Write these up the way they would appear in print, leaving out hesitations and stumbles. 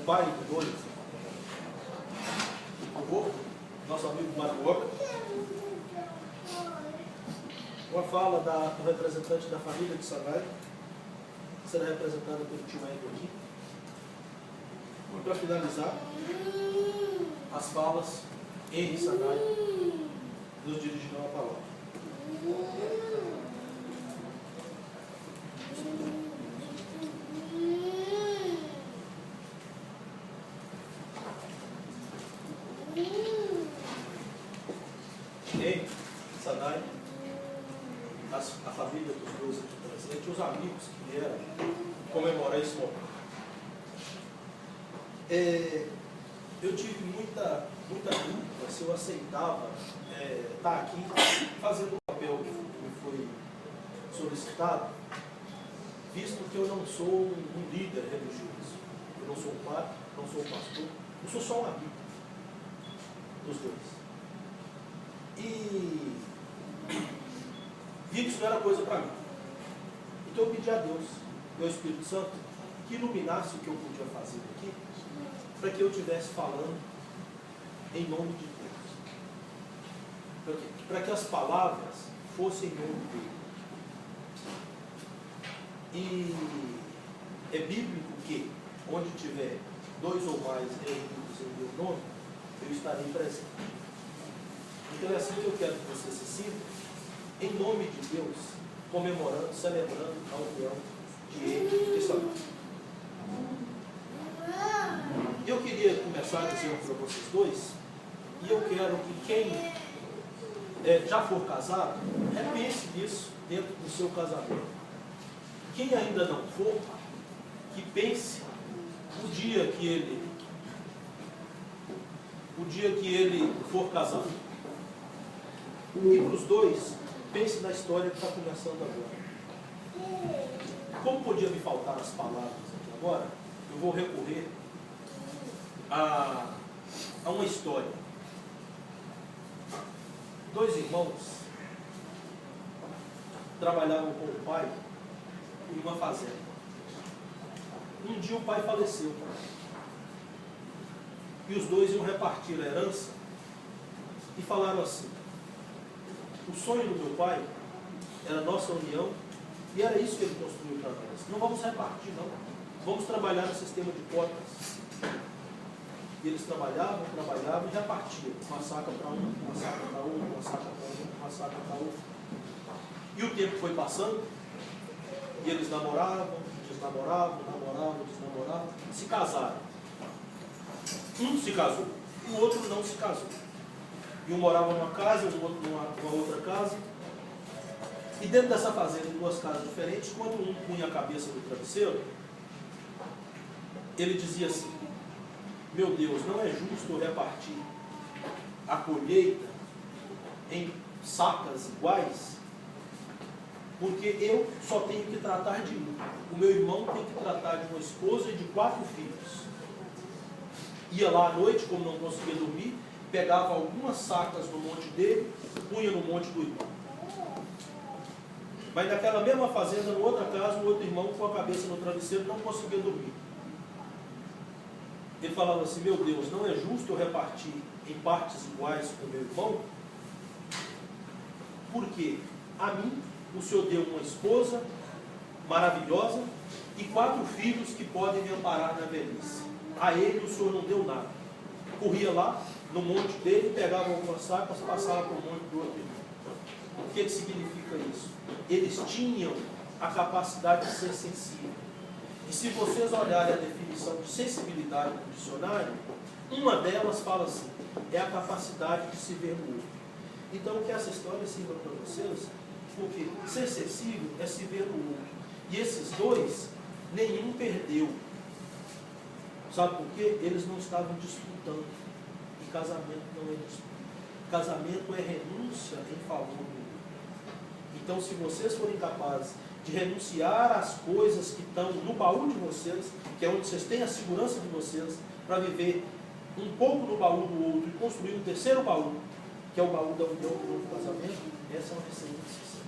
pai de dois, o avô, nosso amigo Maruoca, uma fala do representante da família de Sanai, que será representada pelo tio Endo aqui. E para finalizar, as falas Henri Sanai nos dirigirão a palavra. Henri Sanai, a família dos dois aqui presentes, os amigos que vieram comemorar esse momento. Eu tive muita dúvida se eu aceitava estar aqui fazendo o papel que me foi solicitado, visto que eu não sou um líder religioso. Eu não sou um padre, não sou um pastor, eu sou só um amigo dos dois. E vi que isso não era coisa para mim. Então eu pedi a Deus, meu Espírito Santo, que iluminasse o que eu podia fazer aqui, para que eu estivesse falando em nome de Deus. Para que as palavras fossem em nome dele. E é bíblico que, onde tiver dois ou mais reunidos em meu nome, eu estarei presente. Então é assim que eu quero que você se sinta, em nome de Deus, comemorando, celebrando a união de ele e de Sanai. Eu queria começar dizendo para vocês dois, e eu quero que quem já for casado, repense nisso dentro do seu casamento. Quem ainda não for, que pense o dia que ele for casado. E para os dois, pense na história que está começando agora. Como podia me faltar as palavras aqui agora, eu vou recorrer a uma história. Dois irmãos trabalhavam com o pai em uma fazenda. Um dia o pai faleceu. E os dois iam repartir a herança e falaram assim: o sonho do meu pai era a nossa união e era isso que ele construiu para nós. Não vamos repartir, não. Vamos trabalhar no sistema de cotas. E eles trabalhavam e repartiam. Uma saca para um, uma saca para outro, uma saca para outro, uma saca para outro. E o tempo foi passando e eles namoravam, desnamoravam, se casaram. Um se casou, o outro não se casou. E um morava numa casa, o outro numa outra casa. E dentro dessa fazenda, em duas casas diferentes, quando um punha a cabeça no travesseiro, ele dizia assim: meu Deus, não é justo eu repartir a colheita em sacas iguais, porque eu só tenho que tratar de mim. O meu irmão tem que tratar de uma esposa e de 4 filhos. Ia lá à noite, como não conseguia dormir, pegava algumas sacas no monte dele, punha no monte do irmão. Mas naquela mesma fazenda, em outra casa, o outro irmão com a cabeça no travesseiro não conseguia dormir. Ele falava assim: meu Deus, não é justo eu repartir em partes iguais com o meu irmão? Porque a mim o Senhor deu uma esposa maravilhosa e 4 filhos que podem me amparar na velhice. A ele o Senhor não deu nada. Corria lá no monte dele, pegava algumas sacas, passava para o monte do outro irmão. O que significa isso? Eles tinham a capacidade de ser sensível. E se vocês olharem a definição de sensibilidade no dicionário, uma delas fala assim: é a capacidade de se ver no outro. Então, que essa história sirva para vocês, porque ser sensível é se ver no outro. E esses dois, nenhum perdeu. Sabe por quê? Eles não estavam disputando. E casamento não é disputa. Casamento é renúncia em favor do outro. Então, se vocês forem capazes de renunciar às coisas que estão no baú de vocês, que é onde vocês têm a segurança de vocês, para viver um pouco no baú do outro e construir um terceiro baú, que é o baú da união do novo casamento, essa é uma receita de sucesso.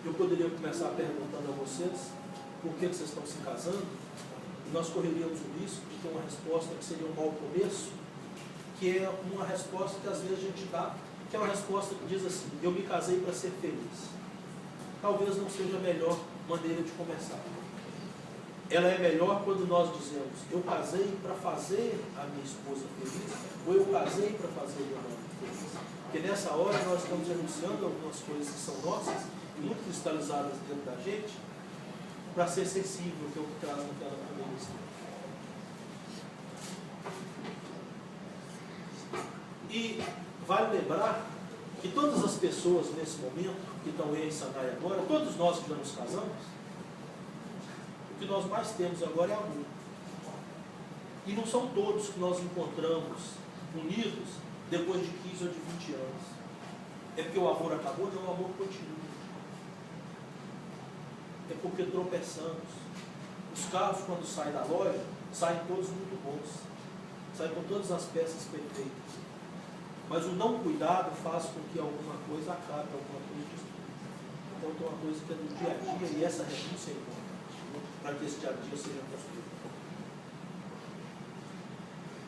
Eu poderia começar perguntando a vocês por que vocês estão se casando, nós correríamos o risco de ter uma resposta que seria um mau começo, que é uma resposta que às vezes a gente dá, que é uma resposta que diz assim: eu me casei para ser feliz. Talvez não seja a melhor maneira de começar. Ela é melhor quando nós dizemos: eu casei para fazer a minha esposa feliz, ou eu casei para fazer o meu marido feliz. Porque nessa hora nós estamos renunciando a algumas coisas que são nossas, muito cristalizadas dentro da gente, para ser sensível, que é o que traz naquela primeira história. E vale lembrar que todas as pessoas nesse momento, que estão em Sanai agora, todos nós que já nos casamos, o que nós mais temos agora é amor. E não são todos que nós encontramos unidos depois de 15 ou de 20 anos. É porque o amor acabou? Não, o amor continua. É porque tropeçamos. Os carros, quando saem da loja, saem todos muito bons. Saem com todas as peças perfeitas. Mas o não cuidado faz com que alguma coisa acabe, alguma coisa destrua. Então tem uma coisa que é do dia a dia, e essa renúncia é importante, para que esse dia a dia seja construído.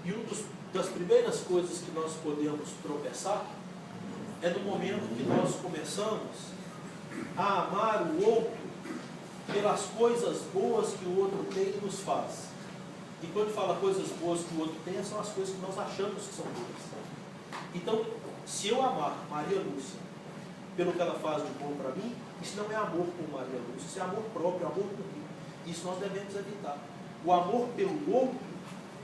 E uma das primeiras coisas que nós podemos tropeçar é no momento que nós começamos a amar o outro pelas coisas boas que o outro tem e nos faz. E quando fala coisas boas que o outro tem, são as coisas que nós achamos que são boas. Então, se eu amar Maria Lúcia pelo que ela faz de bom para mim, isso não é amor por Maria Lúcia, isso é amor próprio, amor por mim. Isso nós devemos evitar. O amor pelo outro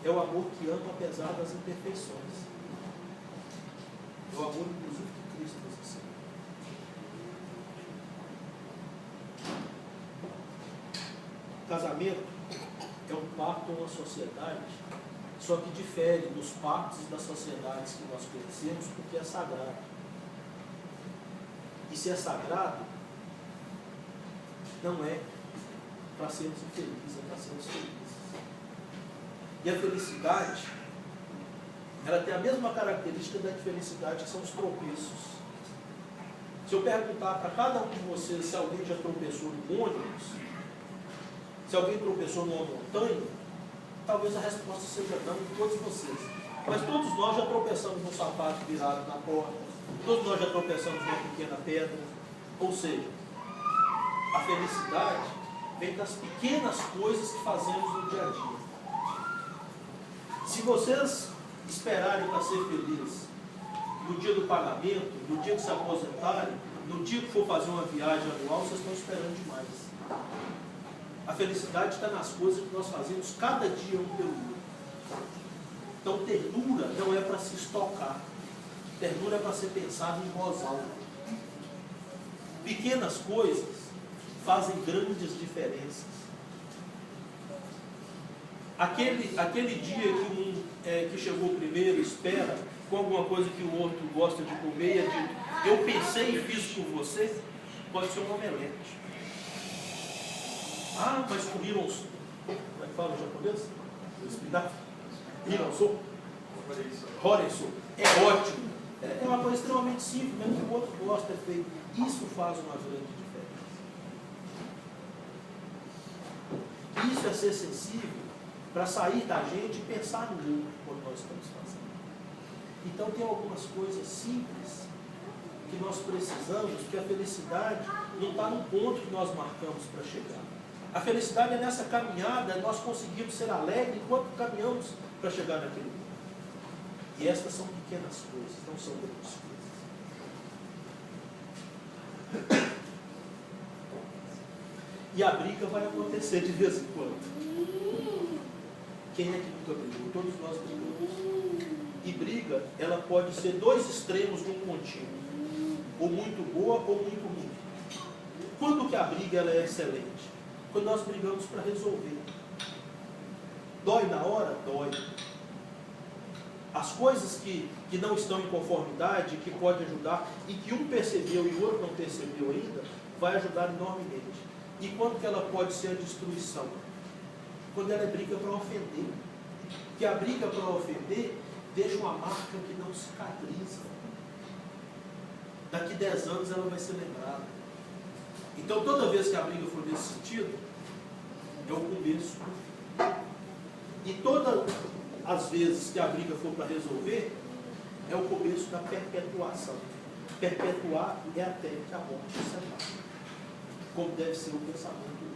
é o amor que ama apesar das imperfeições. É o amor, inclusive, que Cristo nos ensina. Casamento é um pacto, uma sociedade, só que difere dos pactos das sociedades que nós conhecemos, porque é sagrado. E se é sagrado, não é para sermos infelizes, é para sermos felizes. E a felicidade, ela tem a mesma característica da infelicidade, que são os tropeços. Se eu perguntar para cada um de vocês se alguém já tropeçou no ônibus, se alguém tropeçou numa montanha, talvez a resposta seja não de todos vocês. Mas todos nós já tropeçamos num sapato virado na porta, todos nós já tropeçamos numa pequena pedra. Ou seja, a felicidade vem das pequenas coisas que fazemos no dia a dia. Se vocês esperarem para ser felizes no dia do pagamento, no dia que se aposentarem, no dia que for fazer uma viagem anual, vocês estão esperando demais. A felicidade está nas coisas que nós fazemos cada dia um pelo outro. Então, ternura não é para se estocar. Ternura é para ser pensado em voz alta. Pequenas coisas fazem grandes diferenças. Aquele dia que que chegou primeiro espera com alguma coisa que o outro gosta de comer e é dito: eu pensei e fiz por você, pode ser um omelete. Ah, mas com hironsu. Como é que fala em japonês? Hironsu? Horensu. É ótimo. É uma coisa extremamente simples, mesmo que o outro gosta, é feito. Isso faz uma grande diferença. Isso é ser sensível para sair da gente e pensar no outro quando nós estamos fazendo. Então tem algumas coisas simples que nós precisamos, porque a felicidade não está no ponto que nós marcamos para chegar. A felicidade é nessa caminhada, nós conseguimos ser alegres enquanto caminhamos para chegar naquele ponto. E estas são pequenas coisas, não são grandes coisas. E a briga vai acontecer de vez em quando. Quem é que nunca brigou? Todos nós brigamos. E briga, ela pode ser dois extremos de um contínuo. Ou muito boa ou muito ruim. Quando que a briga ela é excelente? Quando nós brigamos para resolver. Dói na hora? Dói. As coisas que não estão em conformidade, que pode ajudar, e que um percebeu e o outro não percebeu ainda, vai ajudar enormemente. E quando que ela pode ser a destruição? Quando ela é briga para ofender. Porque a briga para ofender deixa uma marca que não cicatriza. Daqui 10 anos ela vai ser lembrada. Então toda vez que a briga for nesse sentido, é o começo do fim. E todas as vezes que a briga for para resolver, é o começo da perpetuação. Perpetuar é até que a morte se separe, como deve ser o pensamento hoje.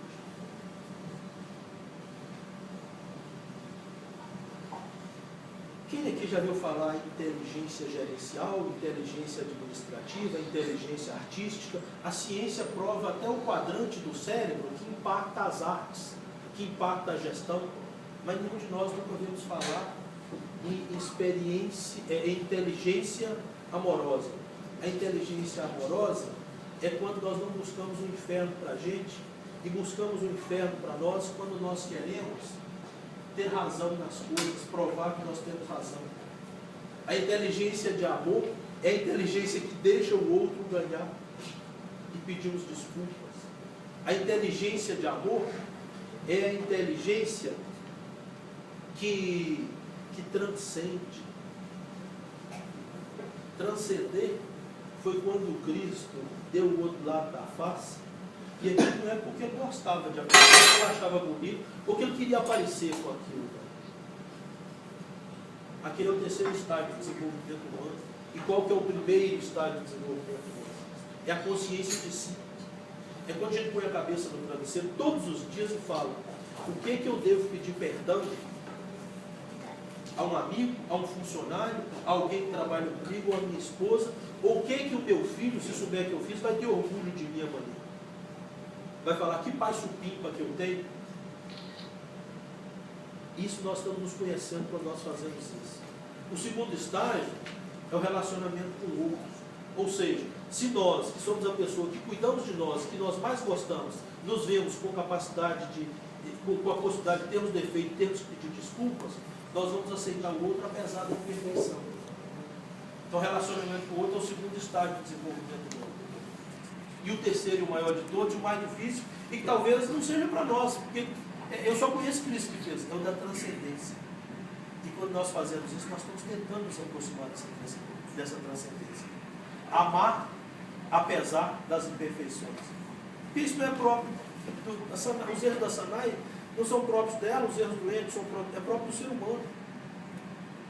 Quem aqui já viu falar em inteligência gerencial, inteligência administrativa, inteligência artística? A ciência prova até o quadrante do cérebro que impacta as artes, que impacta a gestão, mas nenhum de nós nunca ouvimos falar em inteligência amorosa. A inteligência amorosa é quando nós não buscamos o inferno para a gente e buscamos o inferno para nós quando nós queremos ter razão nas coisas, provar que nós temos razão. A inteligência de amor é a inteligência que deixa o outro ganhar e pedimos desculpas. A inteligência de amor é a inteligência que transcende. Transcender foi quando Cristo deu o outro lado da face. E aqui não é porque ele gostava de aparecer, ele achava bonito, ou que ele queria aparecer com aquilo. Aquele é o terceiro estágio de desenvolvimento humano. E qual que é o primeiro estágio de desenvolvimento humano? É a consciência de si. É quando a gente põe a cabeça no travesseiro todos os dias e fala: o que eu devo pedir perdão a um amigo, a um funcionário, a alguém que trabalha comigo, ou a minha esposa, ou o que o meu filho, se souber que eu fiz, vai ter orgulho de mim amanhã. Vai falar: que pai supimpa que eu tenho. Isso nós estamos nos conhecendo quando nós fazemos isso. O segundo estágio é o relacionamento com o outro. Ou seja, se nós, que somos a pessoa que cuidamos de nós, que nós mais gostamos, nos vemos com capacidade com a possibilidade de termos defeito, termos que pedir desculpas, nós vamos aceitar o outro apesar da imperfeição. Então, o relacionamento com o outro é o segundo estágio de desenvolvimento humano. E o terceiro e o maior de todos, o mais difícil, e que talvez não seja para nós, porque eu só conheço Cristo que fez, é o da transcendência. E quando nós fazemos isso, nós estamos tentando nos aproximar dessa transcendência. Amar apesar das imperfeições. Isso não é próprio. Os erros da Sanai não são próprios dela, os erros do Lênin é próprio do ser humano.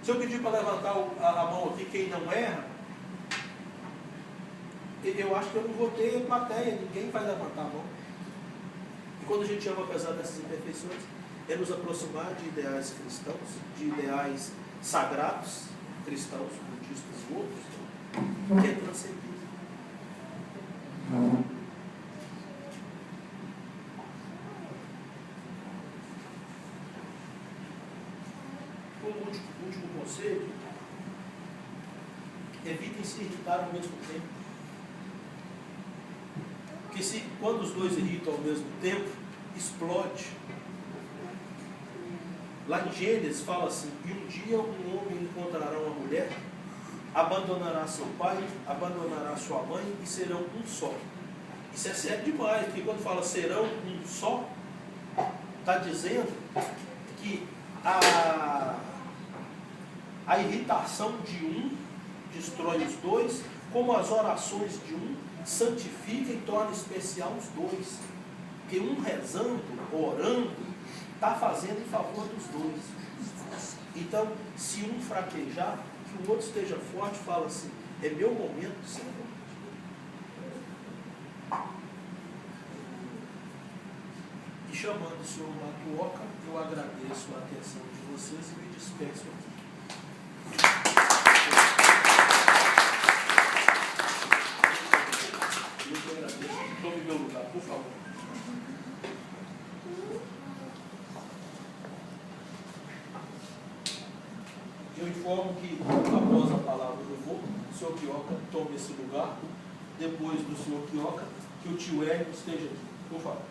Se eu pedir para levantar a mão aqui quem não erra, eu acho que eu não vou ter plateia, ninguém vai levantar a mão. E quando a gente ama apesar dessas imperfeições, é nos aproximar de ideais cristãos, de ideais sagrados, cristãos, budistas e outros, que é transcender. Como último conselho, evitem se irritar ao mesmo tempo. Porque quando os dois irritam ao mesmo tempo, explode. Lá em Gênesis fala assim: e um dia um homem encontrará uma mulher, abandonará seu pai, abandonará sua mãe e serão um só. Isso é sério demais, porque quando fala serão um só, está dizendo que a irritação de um destrói os dois, como as orações de um santifica e torna especial os dois. Porque um rezando, orando, está fazendo em favor dos dois. Então, se um fraquejar, que o outro esteja forte e fala assim: é meu momento de ser. E chamando o senhor Matuoka, eu agradeço a atenção de vocês e me despeço aqui. Eu agradeço. Tome meu lugar, por favor. Eu informo que, após a palavra do vô, o senhor Quioca tome esse lugar. Depois do senhor Quioca, que o tio Hélio esteja aqui. Por favor.